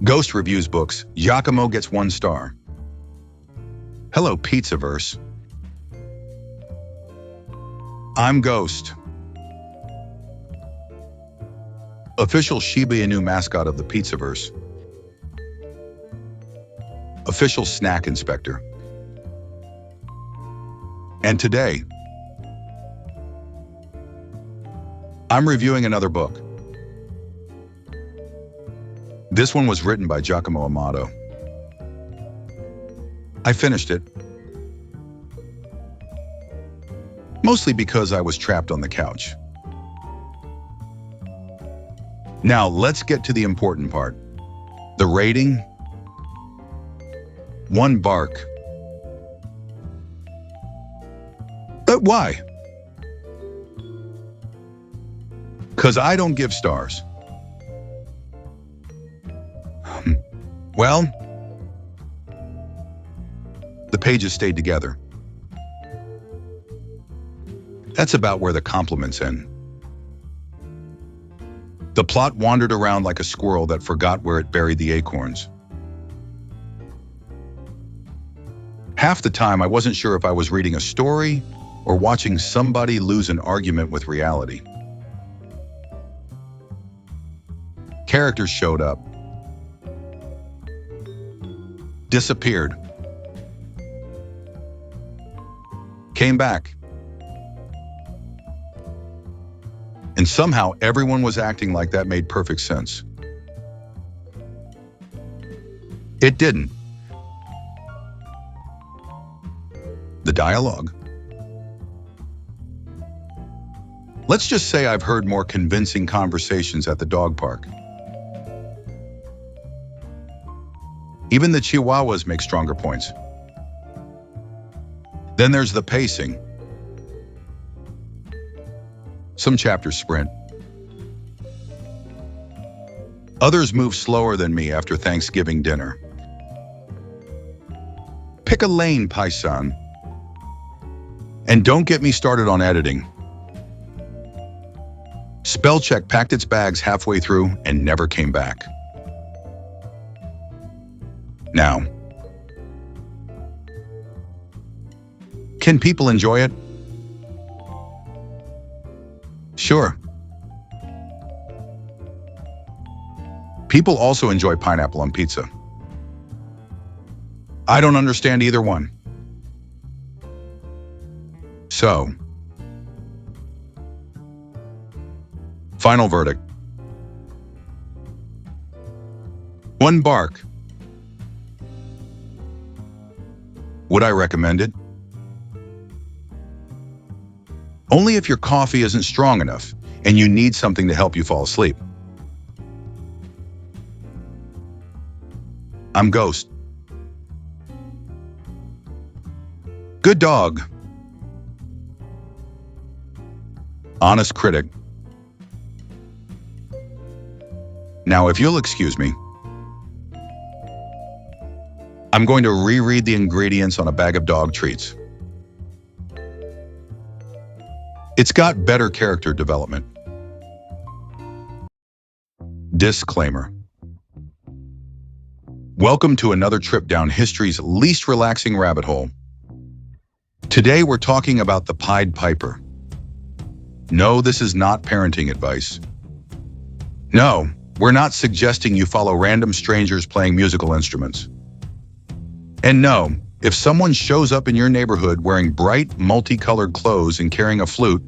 Ghost reviews books. Giacomo gets 1 star. Hello, Pizzaverse. I'm Ghost. Official Shiba Inu mascot of the Pizzaverse. Official snack inspector. And today, I'm reviewing another book. This one was written by Giacomo Amato. I finished it, mostly because I was trapped on the couch. Now let's get to the important part. The rating? 1 bark. Why? 'Cause I don't give stars. Well, the pages stayed together. That's about where the compliments end. The plot wandered around like a squirrel that forgot where it buried the acorns. Half the time, I wasn't sure if I was reading a story or watching somebody lose an argument with reality. Characters showed up, disappeared, came back, and somehow everyone was acting like that made perfect sense. It didn't. The dialogue. Let's just say I've heard more convincing conversations at the dog park. Even the Chihuahuas make stronger points. Then there's the pacing. Some chapters sprint. Others move slower than me after Thanksgiving dinner. Pick a lane, Paisan. And don't get me started on editing. Spellcheck packed its bags halfway through and never came back. Now, can people enjoy it? Sure. People also enjoy pineapple on pizza. I don't understand either one. So, final verdict. 1 bark. Would I recommend it? Only if your coffee isn't strong enough and you need something to help you fall asleep. I'm Ghost. Good dog. Honest critic. Now, if you'll excuse me, I'm going to reread the ingredients on a bag of dog treats. It's got better character development. Disclaimer. Welcome to another trip down history's least relaxing rabbit hole. Today we're talking about the Pied Piper. No, this is not parenting advice. No, we're not suggesting you follow random strangers playing musical instruments. And no, if someone shows up in your neighborhood wearing bright, multicolored clothes and carrying a flute,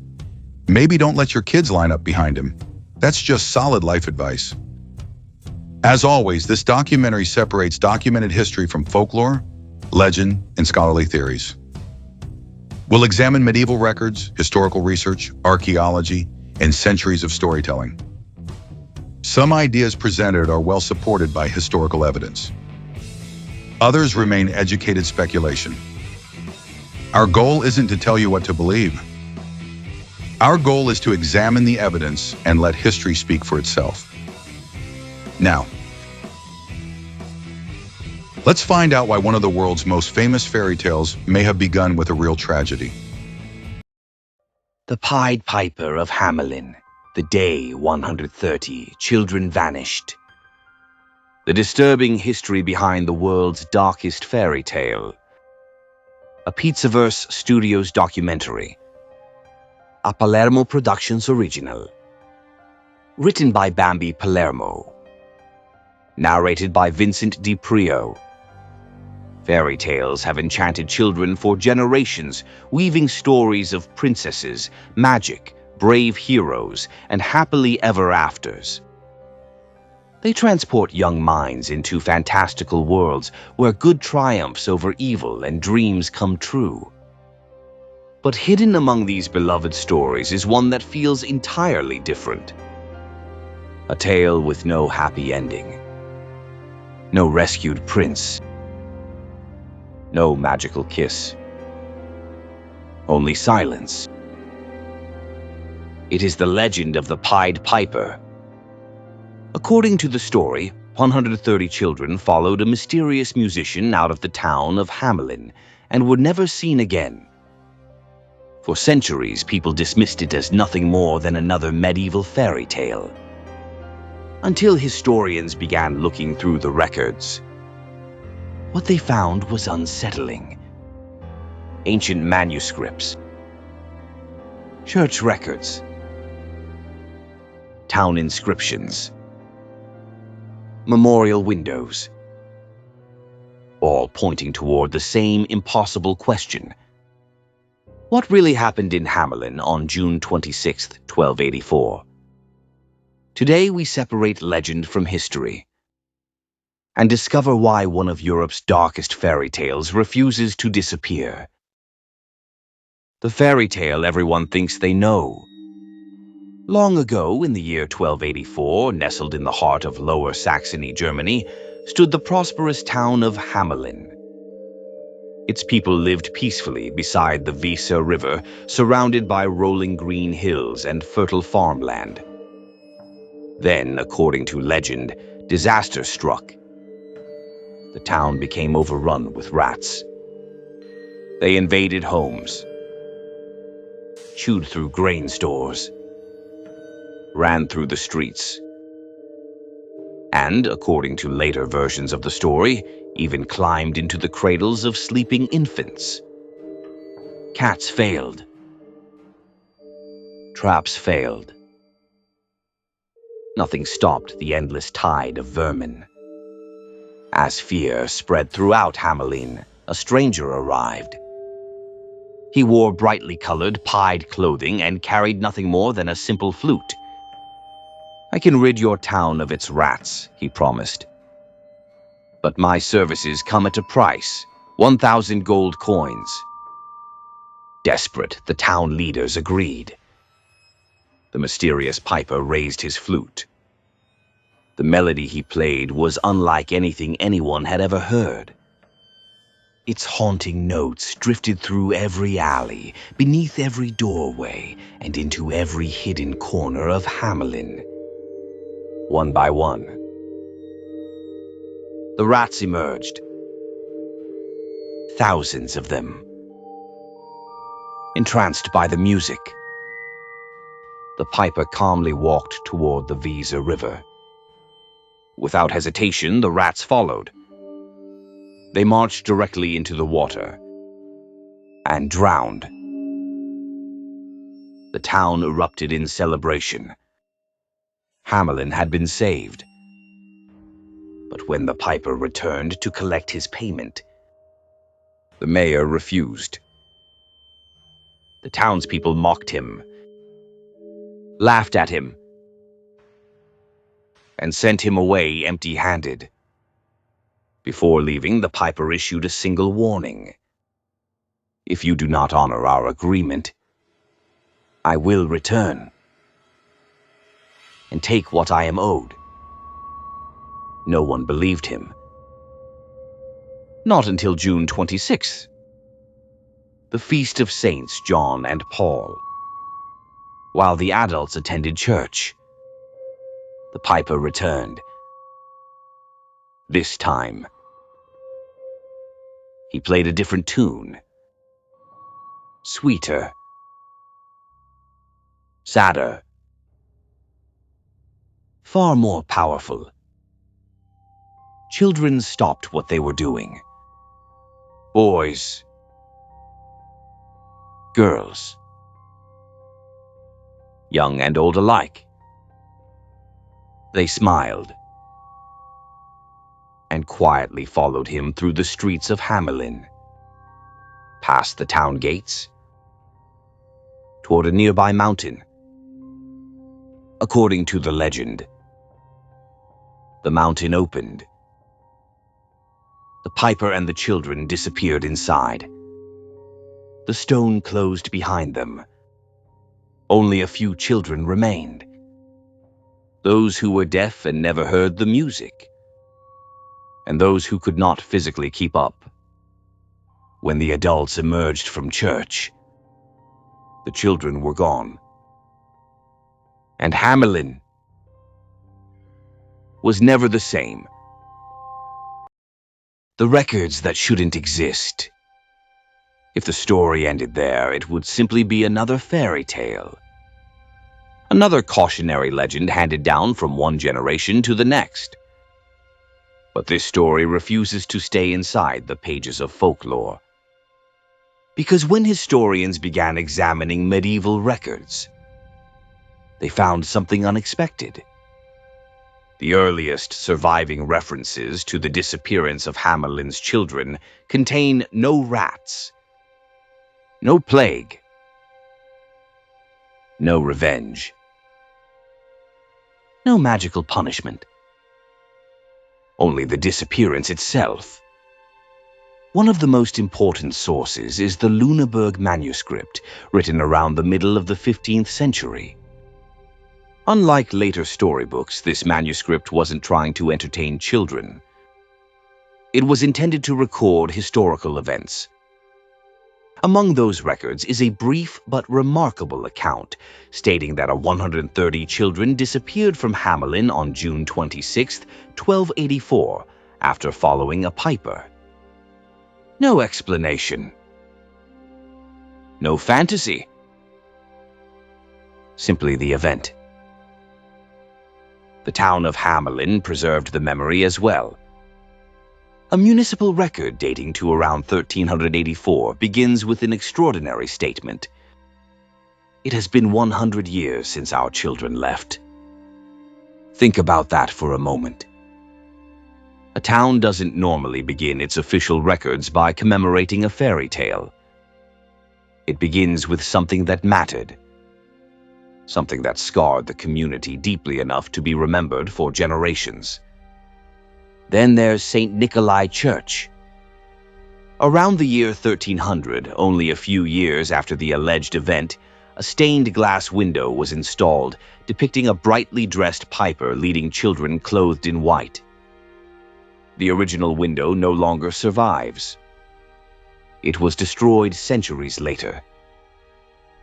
maybe don't let your kids line up behind him. That's just solid life advice. As always, this documentary separates documented history from folklore, legend, and scholarly theories. We'll examine medieval records, historical research, archaeology, and centuries of storytelling. Some ideas presented are well supported by historical evidence. Others remain educated speculation. Our goal isn't to tell you what to believe. Our goal is to examine the evidence and let history speak for itself. Now, let's find out why one of the world's most famous fairy tales may have begun with a real tragedy. The Pied Piper of Hamelin. The day 130, children vanished. The disturbing history behind the world's darkest fairy tale. A Pizzaverse Studios documentary. A Palermo Productions original. Written by Bambi Palermo. Narrated by Vincent Di Prio. Fairy tales have enchanted children for generations, weaving stories of princesses, magic, brave heroes, and happily ever afters. They transport young minds into fantastical worlds where good triumphs over evil and dreams come true. But hidden among these beloved stories is one that feels entirely different. A tale with no happy ending. No rescued prince. No magical kiss. Only silence. It is the legend of the Pied Piper. According to the story, 130 children followed a mysterious musician out of the town of Hamelin and were never seen again. For centuries, people dismissed it as nothing more than another medieval fairy tale. Until historians began looking through the records. What they found was unsettling. Ancient manuscripts, church records, town inscriptions, memorial windows, all pointing toward the same impossible question. What really happened in Hamelin on June 26, 1284? Today we separate legend from history and discover why one of Europe's darkest fairy tales refuses to disappear. The fairy tale everyone thinks they know. Long ago, in the year 1284, nestled in the heart of Lower Saxony, Germany, stood the prosperous town of Hamelin. Its people lived peacefully beside the Weser River, surrounded by rolling green hills and fertile farmland. Then, according to legend, disaster struck. The town became overrun with rats. They invaded homes, chewed through grain stores, ran through the streets, and, according to later versions of the story, even climbed into the cradles of sleeping infants. Cats failed. Traps failed. Nothing stopped the endless tide of vermin. As fear spread throughout Hamelin, a stranger arrived. He wore brightly colored, pied clothing and carried nothing more than a simple flute. "I can rid your town of its rats," he promised. "But my services come at a price, 1,000 gold coins." Desperate, the town leaders agreed. The mysterious piper raised his flute. The melody he played was unlike anything anyone had ever heard. Its haunting notes drifted through every alley, beneath every doorway, and into every hidden corner of Hamelin. One by one, the rats emerged. Thousands of them. Entranced by the music, the piper calmly walked toward the Weser River. Without hesitation, the rats followed. They marched directly into the water and drowned. The town erupted in celebration. Hamelin had been saved. But when the piper returned to collect his payment, the mayor refused. The townspeople mocked him, laughed at him, and sent him away empty-handed. Before leaving, the piper issued a single warning. "If you do not honor our agreement, I will return and take what I am owed." No one believed him. Not until June 26th, the feast of Saints John and Paul. While the adults attended church, the piper returned. This time, he played a different tune. Sweeter, sadder, far more powerful. children stopped what they were doing. Boys, girls, young and old alike. They smiled and quietly followed him through the streets of Hamelin, past the town gates, toward a nearby mountain. According to the legend, the mountain opened. The piper and the children disappeared inside. The stone closed behind them. Only a few children remained. Those who were deaf and never heard the music, and those who could not physically keep up. When the adults emerged from church, the children were gone. And Hamelin was never the same. The records that shouldn't exist. If the story ended there, it would simply be another fairy tale. Another cautionary legend handed down from one generation to the next. But this story refuses to stay inside the pages of folklore. Because when historians began examining medieval records, they found something unexpected. The earliest surviving references to the disappearance of Hamelin's children contain no rats, no plague, no revenge, no magical punishment. Only the disappearance itself. One of the most important sources is the Lüneburg manuscript, written around the middle of the 15th century. Unlike later storybooks, this manuscript wasn't trying to entertain children. It was intended to record historical events. Among those records is a brief but remarkable account stating that 130 children disappeared from Hamelin on June 26, 1284, after following a piper. No explanation. No fantasy. Simply the event. The town of Hamelin preserved the memory as well. A municipal record dating to around 1384 begins with an extraordinary statement. It has been 100 years since our children left. Think about that for a moment. A town doesn't normally begin its official records by commemorating a fairy tale. It begins with something that mattered. Something that scarred the community deeply enough to be remembered for generations. Then there's St. Nikolai Church. Around the year 1300, only a few years after the alleged event, a stained glass window was installed depicting a brightly dressed piper leading children clothed in white. The original window no longer survives. It was destroyed centuries later.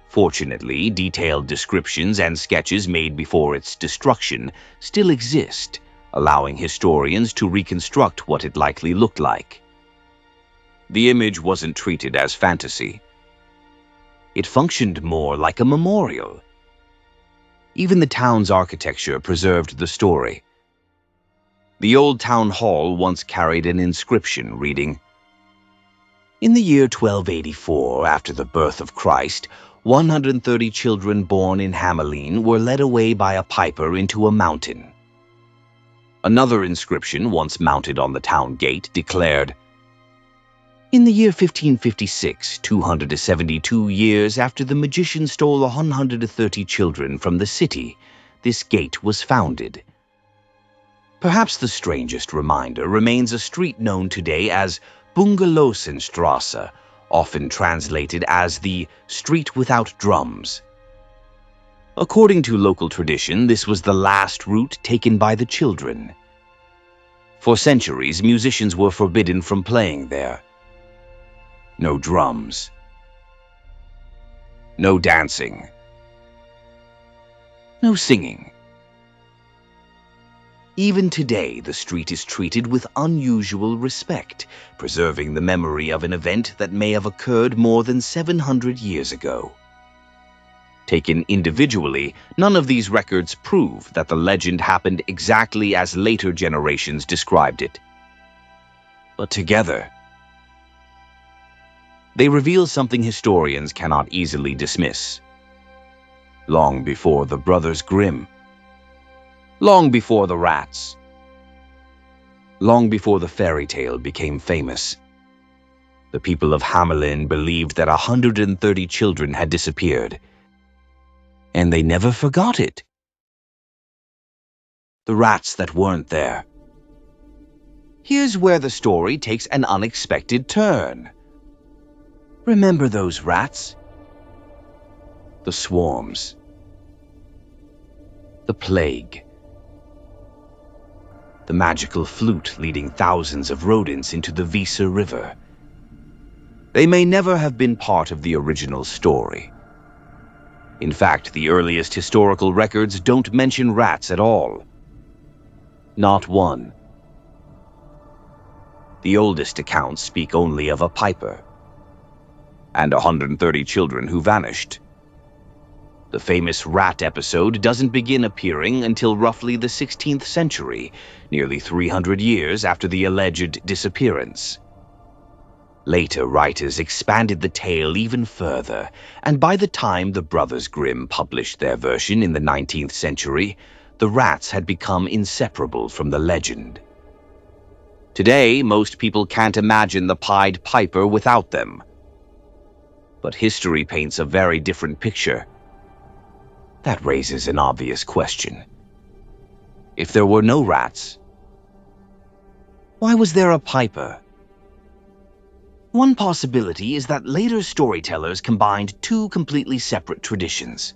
Fortunately, detailed descriptions and sketches made before its destruction still exist, allowing historians to reconstruct what it likely looked like. The image wasn't treated as fantasy. It functioned more like a memorial. Even the town's architecture preserved the story. The old town hall once carried an inscription reading, "In the year 1284, after the birth of Christ, 130 children born in Hamelin were led away by a piper into a mountain." Another inscription, once mounted on the town gate, declared, "In the year 1556, 272 years after the magician stole 130 children from the city, this gate was founded." Perhaps the strangest reminder remains a street known today as Bungelosenstrasse, often translated as the street without drums. According to local tradition, this was the last route taken by the children. For centuries, musicians were forbidden from playing there. No drums. No dancing. No singing. Even today, the street is treated with unusual respect, preserving the memory of an event that may have occurred more than 700 years ago. Taken individually, none of these records prove that the legend happened exactly as later generations described it. But together, they reveal something historians cannot easily dismiss. Long before the Brothers Grimm, long before the rats, long before the fairy tale became famous, the people of Hamelin believed that 130 children had disappeared, and they never forgot it. The rats that weren't there. Here's where the story takes an unexpected turn. Remember those rats? The swarms. The plague. The magical flute leading thousands of rodents into the Visa River. They may never have been part of the original story. In fact, the earliest historical records don't mention rats at all. Not one. The oldest accounts speak only of a piper and 130 children who vanished. The famous rat episode doesn't begin appearing until roughly the 16th century, nearly 300 years after the alleged disappearance. Later writers expanded the tale even further, and by the time the Brothers Grimm published their version in the 19th century, the rats had become inseparable from the legend. Today, most people can't imagine the Pied Piper without them. But history paints a very different picture. That raises an obvious question. If there were no rats, why was there a piper? One possibility is that later storytellers combined two completely separate traditions.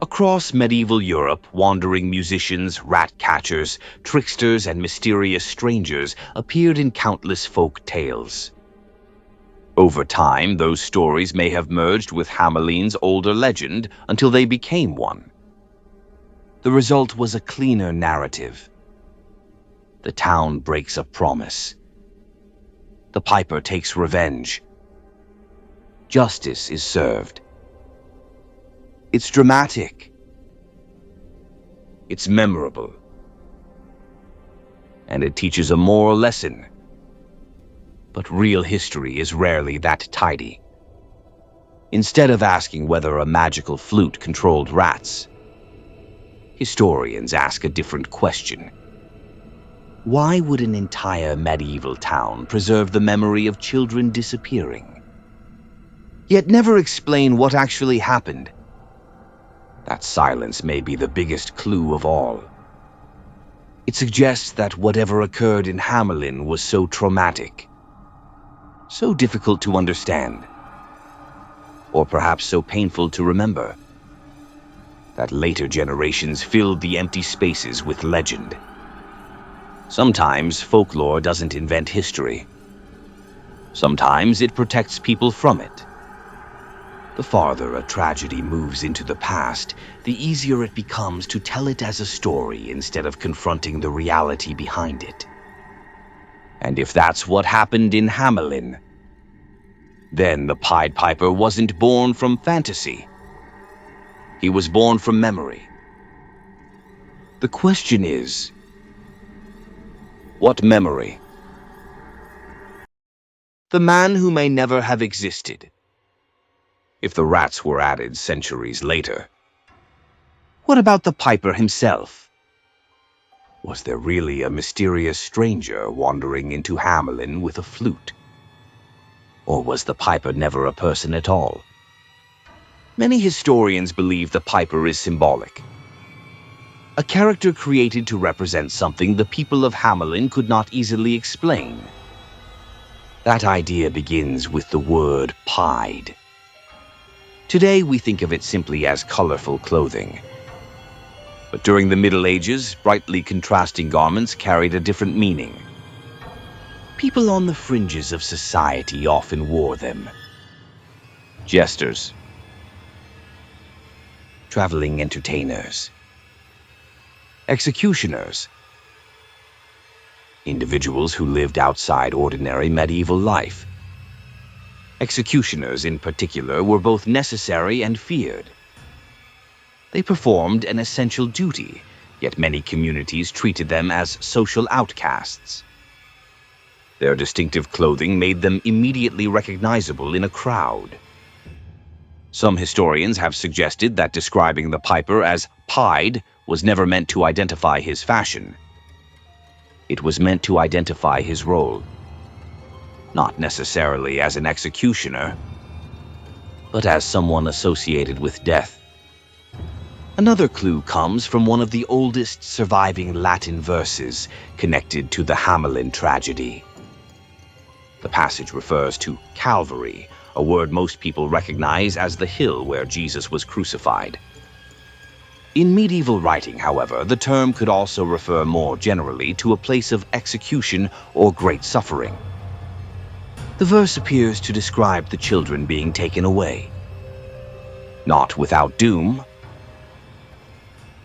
Across medieval Europe, wandering musicians, rat catchers, tricksters, and mysterious strangers appeared in countless folk tales. Over time, those stories may have merged with Hamelin's older legend until they became one. The result was a cleaner narrative. The town breaks a promise. The piper takes revenge. Justice is served. It's dramatic. It's memorable. And it teaches a moral lesson. But real history is rarely that tidy. Instead of asking whether a magical flute controlled rats, historians ask a different question. Why would an entire medieval town preserve the memory of children disappearing, yet never explain what actually happened? That silence may be the biggest clue of all. It suggests that whatever occurred in Hamelin was so traumatic, so difficult to understand, or perhaps so painful to remember, that later generations filled the empty spaces with legend. Sometimes folklore doesn't invent history. Sometimes it protects people from it. The farther a tragedy moves into the past, the easier it becomes to tell it as a story instead of confronting the reality behind it. And if that's what happened in Hamelin, then the Pied Piper wasn't born from fantasy. He was born from memory. The question is, what memory? The man who may never have existed. If the rats were added centuries later, what about the piper himself? Was there really a mysterious stranger wandering into Hamelin with a flute? Or was the piper never a person at all? Many historians believe the piper is symbolic. A character created to represent something the people of Hamelin could not easily explain. That idea begins with the word pied. Today we think of it simply as colorful clothing. But during the Middle Ages, brightly contrasting garments carried a different meaning. People on the fringes of society often wore them. Jesters, traveling entertainers, executioners, individuals who lived outside ordinary medieval life. Executioners, in particular, were both necessary and feared. They performed an essential duty, yet many communities treated them as social outcasts. Their distinctive clothing made them immediately recognizable in a crowd. Some historians have suggested that describing the piper as pied was never meant to identify his fashion. It was meant to identify his role, not necessarily as an executioner, but as someone associated with death. Another clue comes from one of the oldest surviving Latin verses connected to the Hamelin tragedy. The passage refers to Calvary, a word most people recognize as the hill where Jesus was crucified. In medieval writing, however, the term could also refer more generally to a place of execution or great suffering. The verse appears to describe the children being taken away. Not without doom.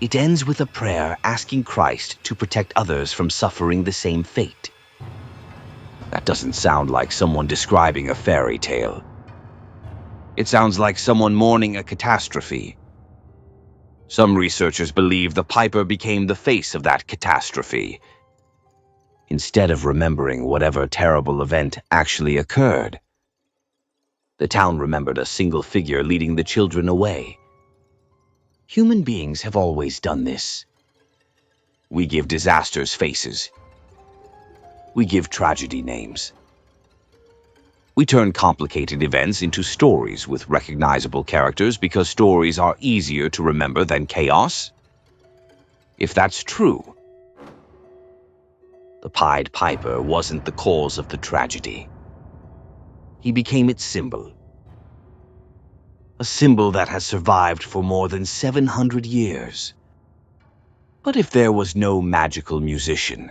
It ends with a prayer asking Christ to protect others from suffering the same fate. That doesn't sound like someone describing a fairy tale. It sounds like someone mourning a catastrophe. Some researchers believe the piper became the face of that catastrophe. Instead of remembering whatever terrible event actually occurred, the town remembered a single figure leading the children away. Human beings have always done this. We give disasters faces. We give tragedy names. We turn complicated events into stories with recognizable characters because stories are easier to remember than chaos. If that's true, the Pied Piper wasn't the cause of the tragedy. He became its symbol. A symbol that has survived for more than 700 years. But if there was no magical musician,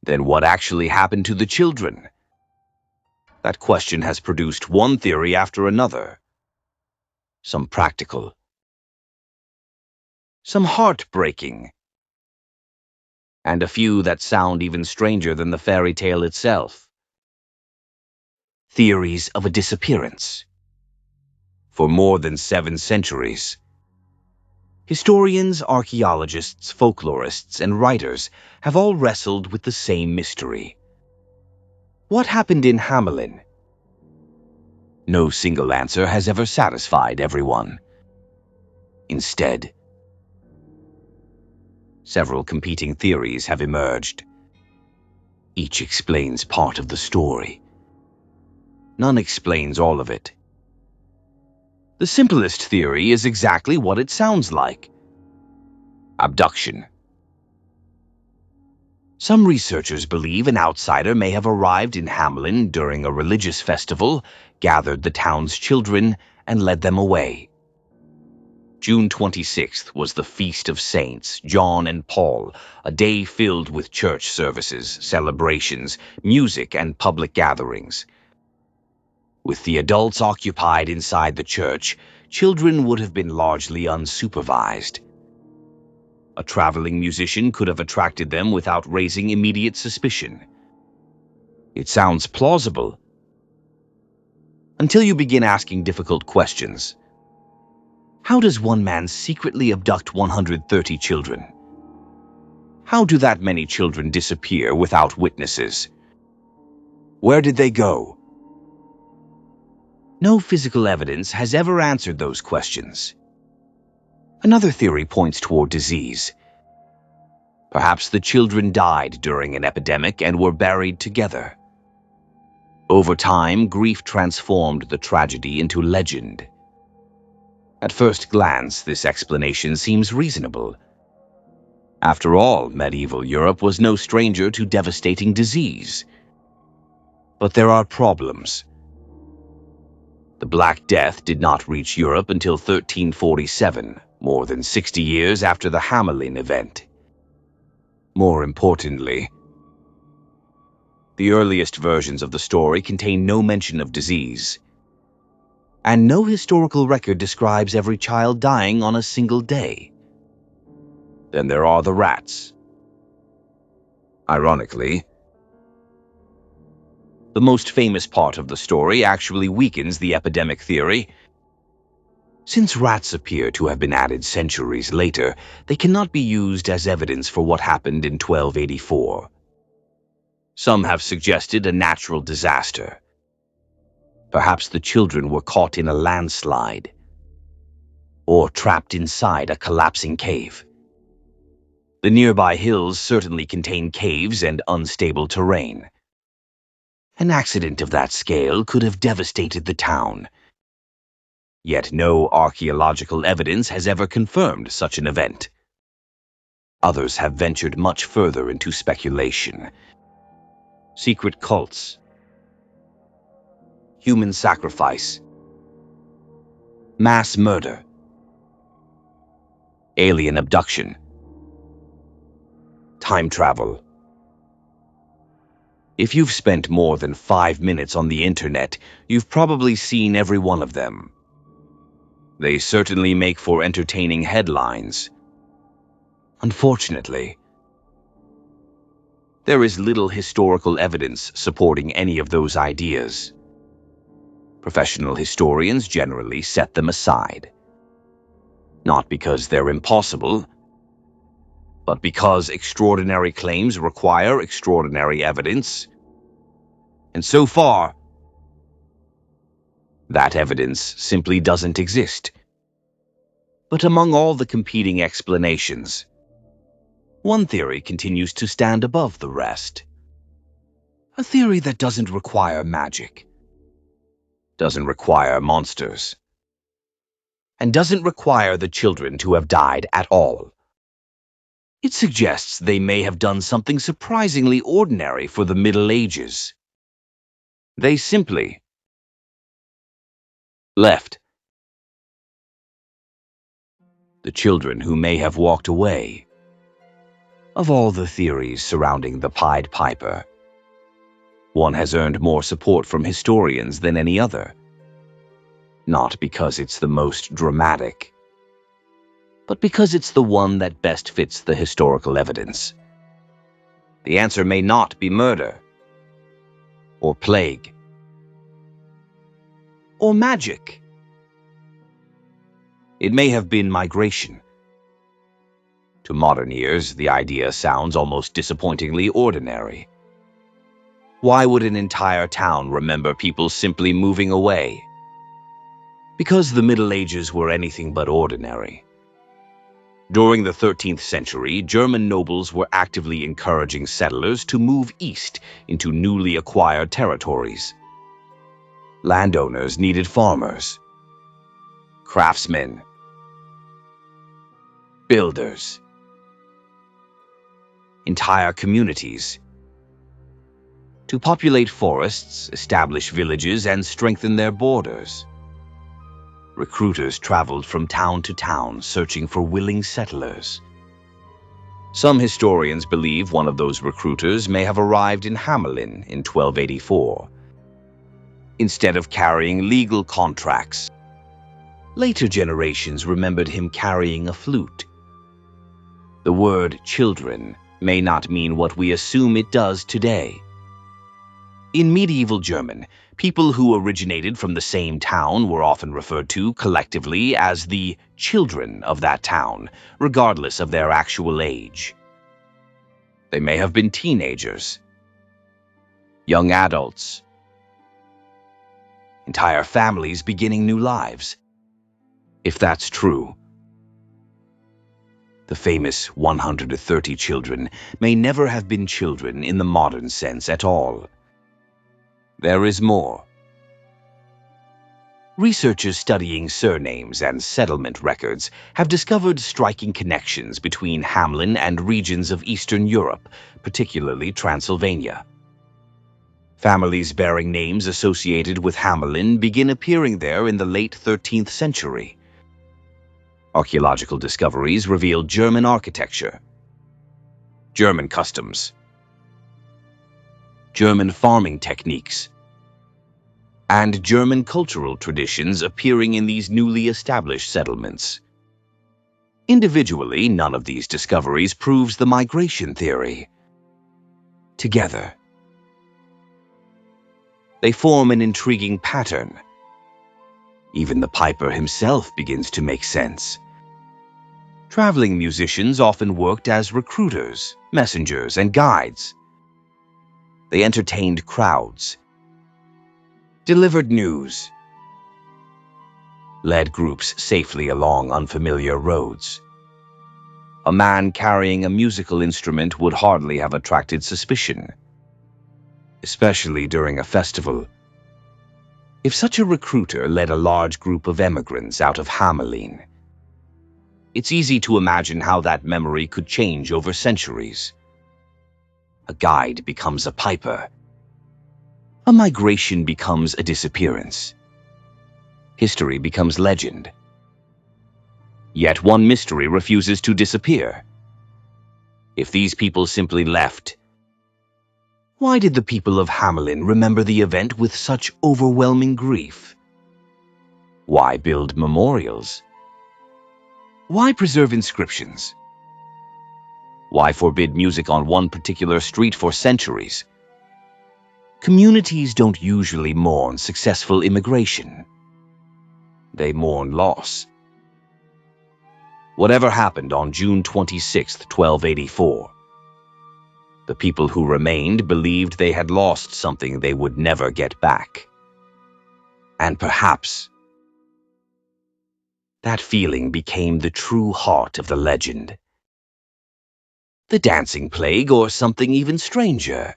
then what actually happened to the children? That question has produced one theory after another. Some practical, some heartbreaking, and a few that sound even stranger than the fairy tale itself. Theories of a disappearance. For more than 7 centuries, historians, archaeologists, folklorists, and writers have all wrestled with the same mystery. What happened in Hamelin? No single answer has ever satisfied everyone. Instead, several competing theories have emerged. Each explains part of the story. None explains all of it. The simplest theory is exactly what it sounds like: abduction. Some researchers believe an outsider may have arrived in Hamlin during a religious festival, gathered the town's children, and led them away. June 26th was the Feast of Saints John and Paul, a day filled with church services, celebrations, music, and public gatherings. With the adults occupied inside the church, children would have been largely unsupervised. A traveling musician could have attracted them without raising immediate suspicion. It sounds plausible, until you begin asking difficult questions. How does one man secretly abduct 130 children? How do that many children disappear without witnesses? Where did they go? No physical evidence has ever answered those questions. Another theory points toward disease. Perhaps the children died during an epidemic and were buried together. Over time, grief transformed the tragedy into legend. At first glance, this explanation seems reasonable. After all, medieval Europe was no stranger to devastating disease. But there are problems. The Black Death did not reach Europe until 1347, more than 60 years after the Hamelin event. More importantly, the earliest versions of the story contain no mention of disease, and no historical record describes every child dying on a single day. Then there are the rats. Ironically, the most famous part of the story actually weakens the epidemic theory. Since rats appear to have been added centuries later, they cannot be used as evidence for what happened in 1284. Some have suggested a natural disaster. Perhaps the children were caught in a landslide or trapped inside a collapsing cave. The nearby hills certainly contain caves and unstable terrain. An accident of that scale could have devastated the town. Yet no archaeological evidence has ever confirmed such an event. Others have ventured much further into speculation. Secret cults, human sacrifice, mass murder, alien abduction, time travel. If you've spent more than 5 minutes on the internet, you've probably seen every one of them. They certainly make for entertaining headlines. Unfortunately, there is little historical evidence supporting any of those ideas. Professional historians generally set them aside. Not because they're impossible, but because extraordinary claims require extraordinary evidence. And so far, that evidence simply doesn't exist. But among all the competing explanations, one theory continues to stand above the rest. A theory that doesn't require magic, doesn't require monsters, and doesn't require the children to have died at all. It suggests they may have done something surprisingly ordinary for the Middle Ages. They simply left. The children who may have walked away. Of all the theories surrounding the Pied Piper, one has earned more support from historians than any other. Not because it's the most dramatic, but because it's the one that best fits the historical evidence. The answer may not be murder, or plague, or magic. It may have been migration. To modern ears, the idea sounds almost disappointingly ordinary. Why would an entire town remember people simply moving away? Because the Middle Ages were anything but ordinary. During the 13th century, German nobles were actively encouraging settlers to move east into newly acquired territories. Landowners needed farmers, craftsmen, builders, entire communities, to populate forests, establish villages, and strengthen their borders. Recruiters traveled from town to town, searching for willing settlers. Some historians believe one of those recruiters may have arrived in Hamelin in 1284, instead of carrying legal contracts. Later generations remembered him carrying a flute. The word children may not mean what we assume it does today. In medieval German, people who originated from the same town were often referred to collectively as the children of that town, regardless of their actual age. They may have been teenagers, young adults, entire families beginning new lives. If that's true, the famous 130 children may never have been children in the modern sense at all. There is more. Researchers studying surnames and settlement records have discovered striking connections between Hamlin and regions of Eastern Europe, particularly Transylvania. Families bearing names associated with Hamelin begin appearing there in the late 13th century. Archaeological discoveries reveal German architecture, German customs, German farming techniques, and German cultural traditions appearing in these newly established settlements. Individually, none of these discoveries proves the migration theory. Together, they form an intriguing pattern. Even the piper himself begins to make sense. Traveling musicians often worked as recruiters, messengers, and guides. They entertained crowds, delivered news, led groups safely along unfamiliar roads. A man carrying a musical instrument would hardly have attracted suspicion, especially during a festival. If such a recruiter led a large group of emigrants out of Hamelin, it's easy to imagine how that memory could change over centuries. A guide becomes a piper. A migration becomes a disappearance. History becomes legend. Yet one mystery refuses to disappear. If these people simply left, why did the people of Hamelin remember the event with such overwhelming grief? Why build memorials? Why preserve inscriptions? Why forbid music on one particular street for centuries? Communities don't usually mourn successful immigration. They mourn loss. Whatever happened on June 26, 1284, the people who remained believed they had lost something they would never get back. And perhaps that feeling became the true heart of the legend. The dancing plague, or something even stranger.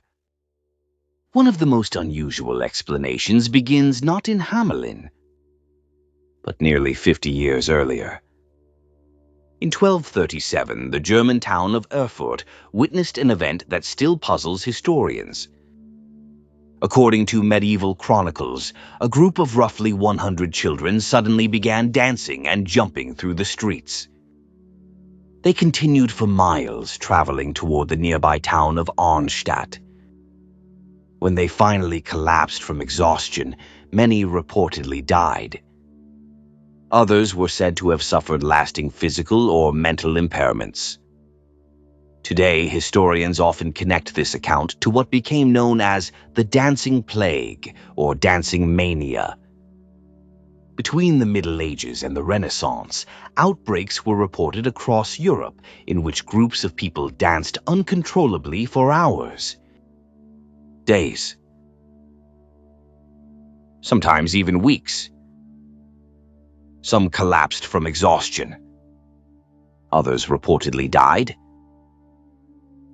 One of the most unusual explanations begins not in Hamelin, but nearly 50 years earlier. In 1237, the German town of Erfurt witnessed an event that still puzzles historians. According to medieval chronicles, a group of roughly 100 children suddenly began dancing and jumping through the streets. They continued for miles, traveling toward the nearby town of Arnstadt. When they finally collapsed from exhaustion, many reportedly died. Others were said to have suffered lasting physical or mental impairments. Today, historians often connect this account to what became known as the dancing plague or dancing mania. Between the Middle Ages and the Renaissance, outbreaks were reported across Europe in which groups of people danced uncontrollably for hours, days, sometimes even weeks. Some collapsed from exhaustion. Others reportedly died.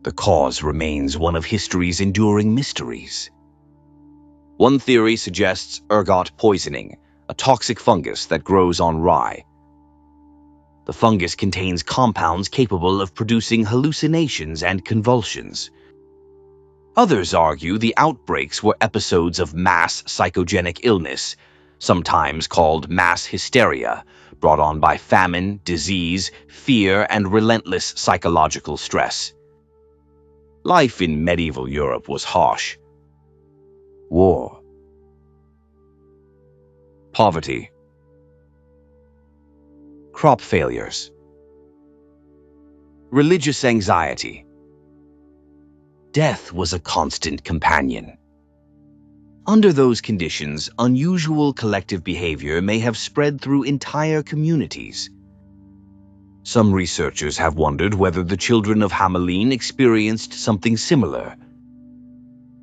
The cause remains one of history's enduring mysteries. One theory suggests ergot poisoning, a toxic fungus that grows on rye. The fungus contains compounds capable of producing hallucinations and convulsions. Others argue the outbreaks were episodes of mass psychogenic illness, sometimes called mass hysteria, brought on by famine, disease, fear, and relentless psychological stress. Life in medieval Europe was harsh. War, poverty, crop failures, religious anxiety. Death was a constant companion. Under those conditions, unusual collective behavior may have spread through entire communities. Some researchers have wondered whether the children of Hamelin experienced something similar.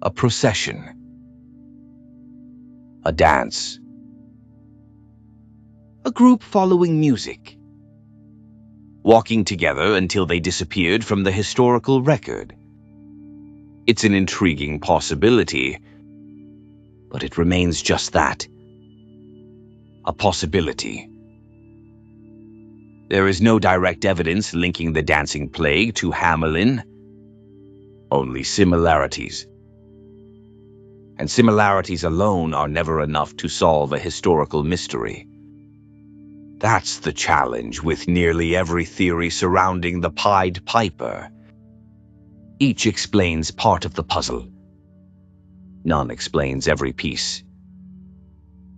A procession, a dance, a group following music, walking together until they disappeared from the historical record. It's an intriguing possibility, but it remains just that, a possibility. There is no direct evidence linking the dancing plague to Hamelin, only similarities. And similarities alone are never enough to solve a historical mystery. That's the challenge with nearly every theory surrounding the Pied Piper. Each explains part of the puzzle. None explains every piece.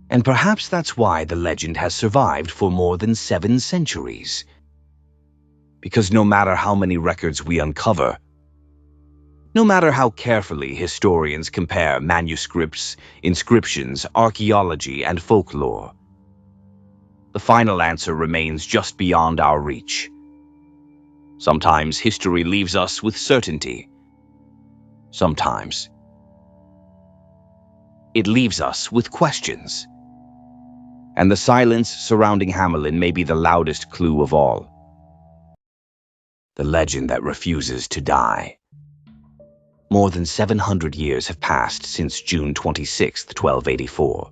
And perhaps that's why the legend has survived for more than 7 centuries. Because no matter how many records we uncover, no matter how carefully historians compare manuscripts, inscriptions, archaeology, and folklore, the final answer remains just beyond our reach. Sometimes history leaves us with certainty. Sometimes It leaves us with questions. And the silence surrounding Hamelin may be the loudest clue of all. The legend that refuses to die. More than 700 years have passed since June 26, 1284.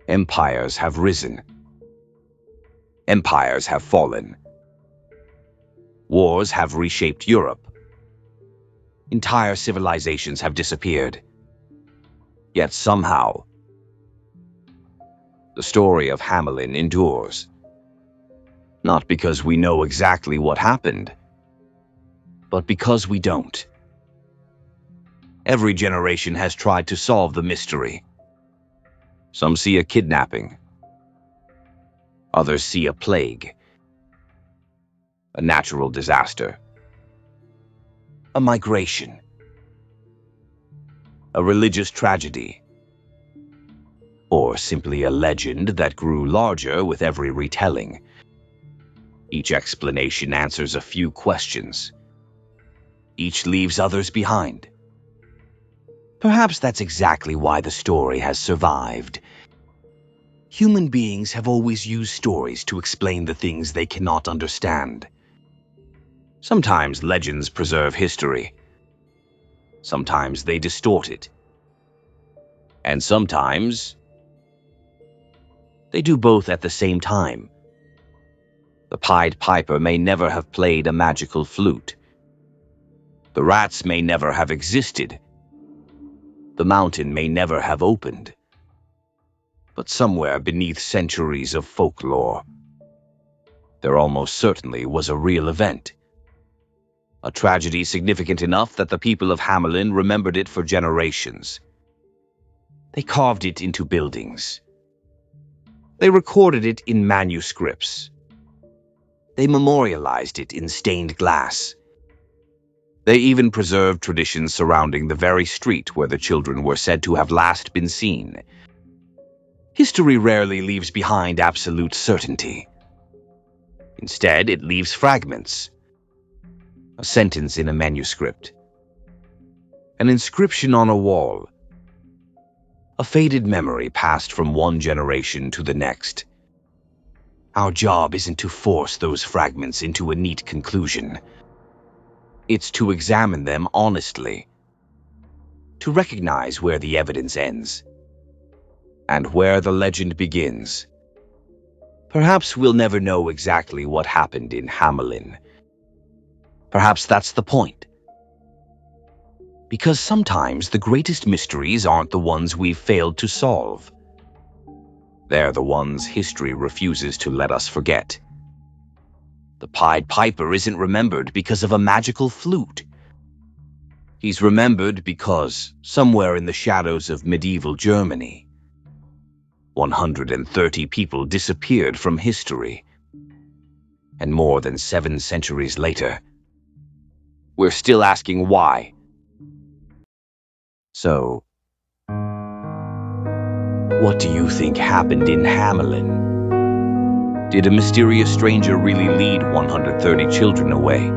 Empires have risen. Empires have fallen. Wars have reshaped Europe. Entire civilizations have disappeared. Yet somehow, the story of Hamelin endures. Not because we know exactly what happened, but because we don't. Every generation has tried to solve the mystery. Some see a kidnapping. Others see a plague, a natural disaster, a migration, a religious tragedy, or simply a legend that grew larger with every retelling. Each explanation answers a few questions. Each leaves others behind. Perhaps that's exactly why the story has survived. Human beings have always used stories to explain the things they cannot understand. Sometimes legends preserve history. Sometimes they distort it. And sometimes they do both at the same time. The Pied Piper may never have played a magical flute. The rats may never have existed. The mountain may never have opened. But somewhere beneath centuries of folklore, there almost certainly was a real event. A tragedy significant enough that the people of Hamelin remembered it for generations. They carved it into buildings. They recorded it in manuscripts. They memorialized it in stained glass. They even preserved traditions surrounding the very street where the children were said to have last been seen. History rarely leaves behind absolute certainty. Instead, it leaves fragments. A sentence in a manuscript. An inscription on a wall. A faded memory passed from one generation to the next. Our job isn't to force those fragments into a neat conclusion. It's to examine them honestly, to recognize where the evidence ends, and where the legend begins. Perhaps we'll never know exactly what happened in Hamelin. Perhaps that's the point. Because sometimes the greatest mysteries aren't the ones we've failed to solve. They're the ones history refuses to let us forget. The Pied Piper isn't remembered because of a magical flute. He's remembered because, somewhere in the shadows of medieval Germany, 130 people disappeared from history. And more than 7 centuries later, we're still asking why. So, what do you think happened in Hamelin? Did a mysterious stranger really lead 130 children away?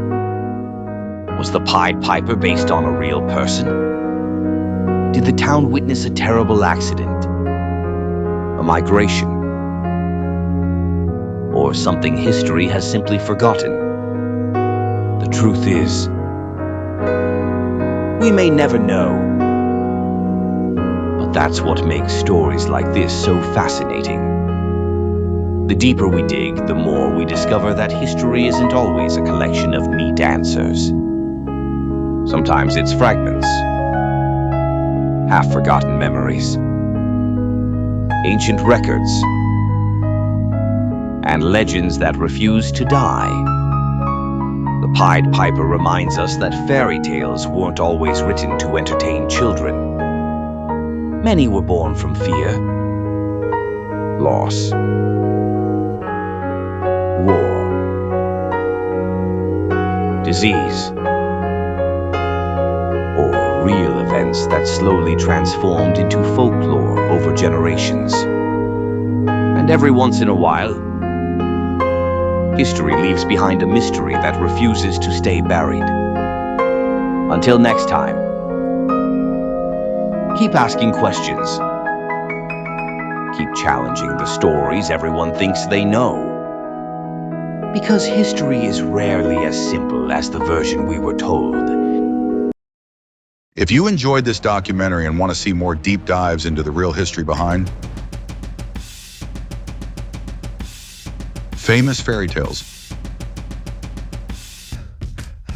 Was the Pied Piper based on a real person? Did the town witness a terrible accident? A migration? Or something history has simply forgotten? The truth is, we may never know. But that's what makes stories like this so fascinating. The deeper we dig, the more we discover that history isn't always a collection of neat answers. Sometimes it's fragments, half-forgotten memories, ancient records, and legends that refuse to die. The Pied Piper reminds us that fairy tales weren't always written to entertain children. Many were born from fear, loss, war, disease, or real events that slowly transformed into folklore over generations. And every once in a while, history leaves behind a mystery that refuses to stay buried. Until next time, Keep asking questions. Keep challenging the stories everyone thinks they know. Because history is rarely as simple as the version we were told. If you enjoyed this documentary and want to see more deep dives into the real history behind famous fairy tales,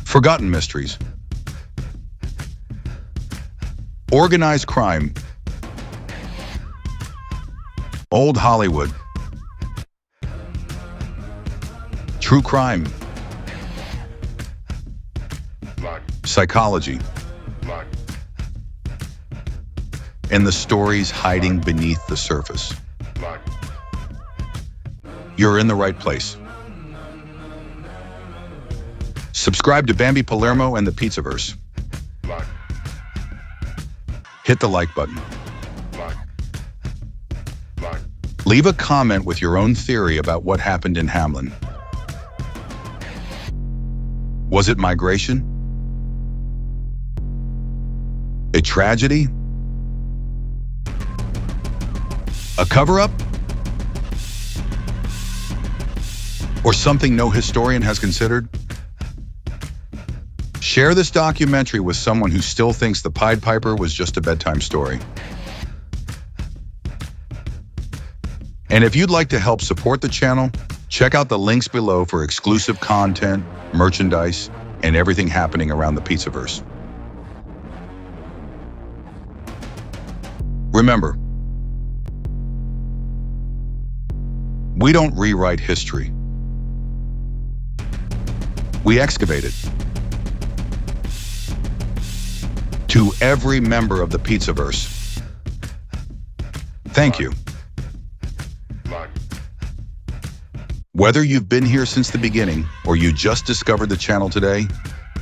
forgotten mysteries, organized crime, old Hollywood, true crime, psychology, and the stories hiding beneath the surface, you're in the right place. Subscribe to Bambi Palermo and the Pizzaverse. Hit the like button. Leave a comment with your own theory about what happened in Hamlin. Was it migration? A tragedy? A cover-up? Or something no historian has considered? Share this documentary with someone who still thinks the Pied Piper was just a bedtime story. And if you'd like to help support the channel, check out the links below for exclusive content, merchandise, and everything happening around the Pizzaverse. Remember, we don't rewrite history. We excavate it. To every member of the Pizzaverse, thank you. Whether you've been here since the beginning or you just discovered the channel today,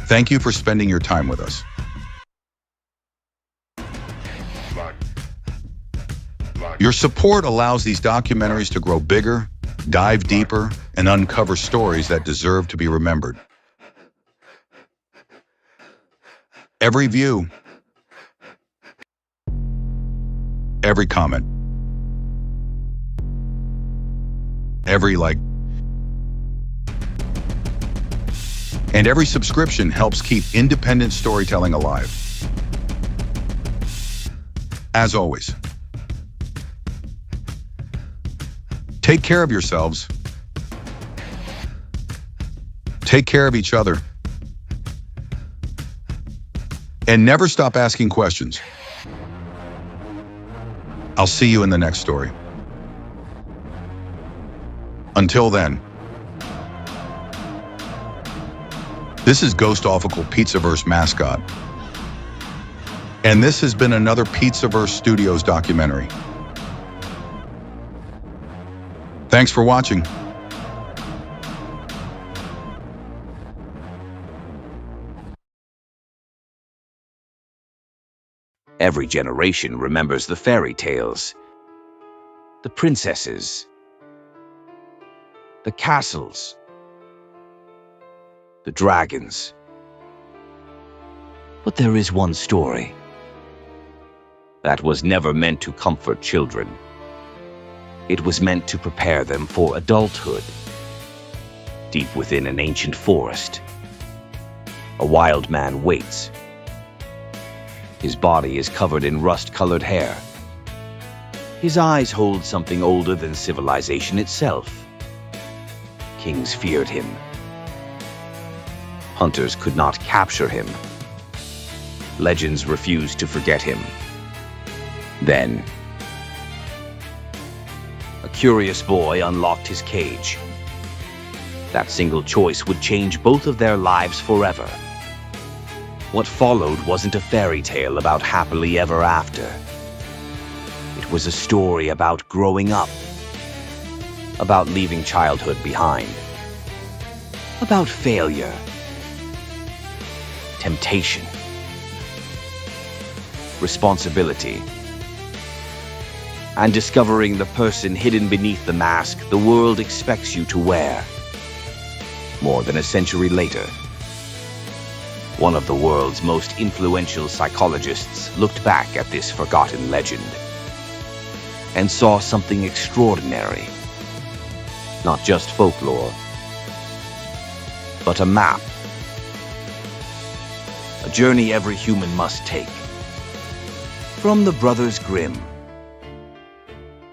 thank you for spending your time with us. Your support allows these documentaries to grow bigger, dive deeper, and uncover stories that deserve to be remembered. Every view, every comment, every like, and every subscription helps keep independent storytelling alive. As always, take care of yourselves, take care of each other, and never stop asking questions. I'll see you in the next story. Until then, this is Ghost Awful Pizzaverse mascot, and this has been another Pizzaverse Studios documentary. Thanks for watching. Every generation remembers the fairy tales, the princesses, the castles, the dragons. But there is one story that was never meant to comfort children. It was meant to prepare them for adulthood. Deep within an ancient forest, a wild man waits. His body is covered in rust-colored hair. His eyes hold something older than civilization itself. Kings feared him. Hunters could not capture him. Legends refused to forget him. Then, a curious boy unlocked his cage. That single choice would change both of their lives forever. What followed wasn't a fairy tale about happily ever after. It was a story about growing up, about leaving childhood behind, about failure, temptation, responsibility, and discovering the person hidden beneath the mask the world expects you to wear. More than a century later, One of the world's most influential psychologists looked back at this forgotten legend and saw something extraordinary. Not just folklore, but a map. A journey every human must take. From the Brothers Grimm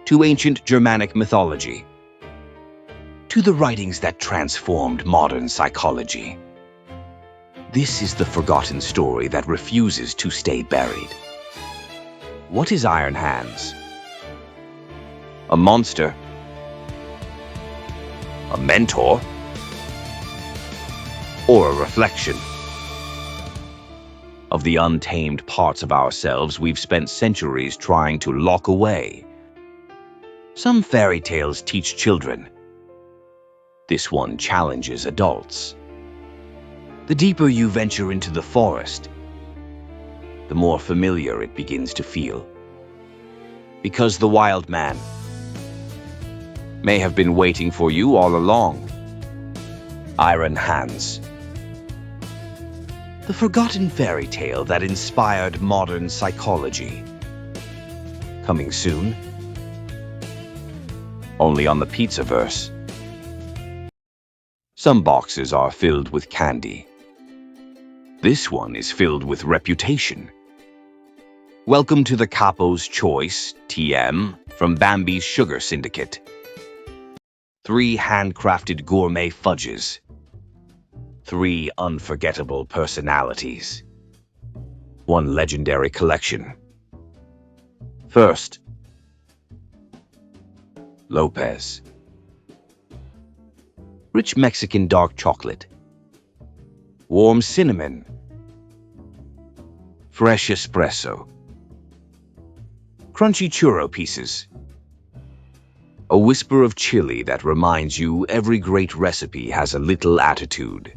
to ancient Germanic mythology, to the writings that transformed modern psychology. This is the forgotten story that refuses to stay buried. What is Iron Hands? A monster? A mentor? Or a reflection of the untamed parts of ourselves we've spent centuries trying to lock away? Some fairy tales teach children. This one challenges adults. The deeper you venture into the forest, the more familiar it begins to feel. Because the wild man may have been waiting for you all along. Iron Hands. The forgotten fairy tale that inspired modern psychology. Coming soon. Only on the Pizzaverse. Some boxes are filled with candy. This one is filled with reputation. Welcome to the Capo's Choice, TM, from Bambi's Sugar Syndicate. 3 handcrafted gourmet fudges. 3 unforgettable personalities. 1 legendary collection. First, Lopez. Rich Mexican dark chocolate. Warm cinnamon. Fresh espresso. Crunchy churro pieces. A whisper of chili that reminds you every great recipe has a little attitude.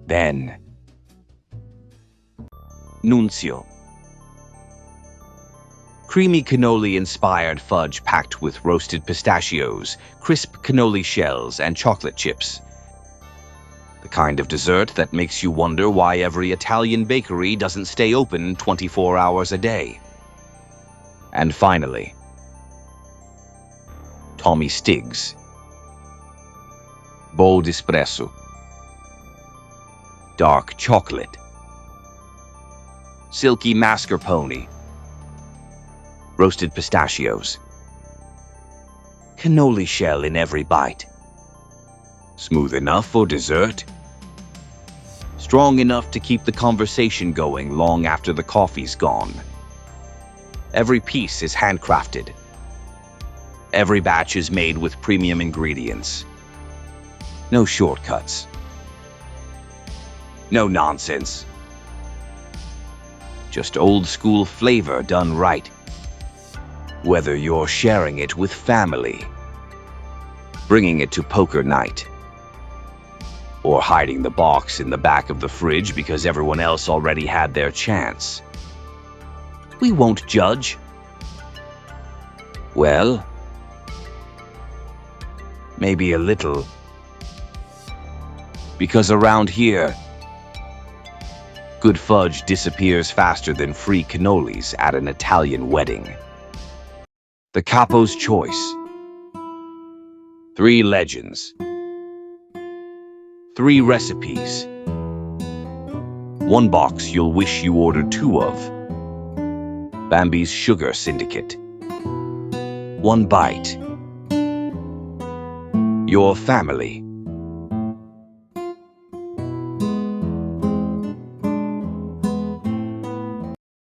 Then, Nuncio. Creamy cannoli-inspired fudge packed with roasted pistachios, crisp cannoli shells, and chocolate chips. The kind of dessert that makes you wonder why every Italian bakery doesn't stay open 24 hours a day. And finally, Tommy Stiggs. Bold espresso. Dark chocolate. Silky mascarpone. Roasted pistachios. Cannoli shell in every bite. Smooth enough for dessert. Strong enough to keep the conversation going long after the coffee's gone. Every piece is handcrafted. Every batch is made with premium ingredients. No shortcuts. No nonsense. Just old school flavor done right. Whether you're sharing it with family, bringing it to poker night, or hiding the box in the back of the fridge because everyone else already had their chance, we won't judge. Well, maybe a little. Because around here, good fudge disappears faster than free cannolis at an Italian wedding. The Capo's Choice. 3 legends. 3 recipes. 1 box you'll wish you ordered 2 of. Bambi's Sugar Syndicate. 1 bite. Your family.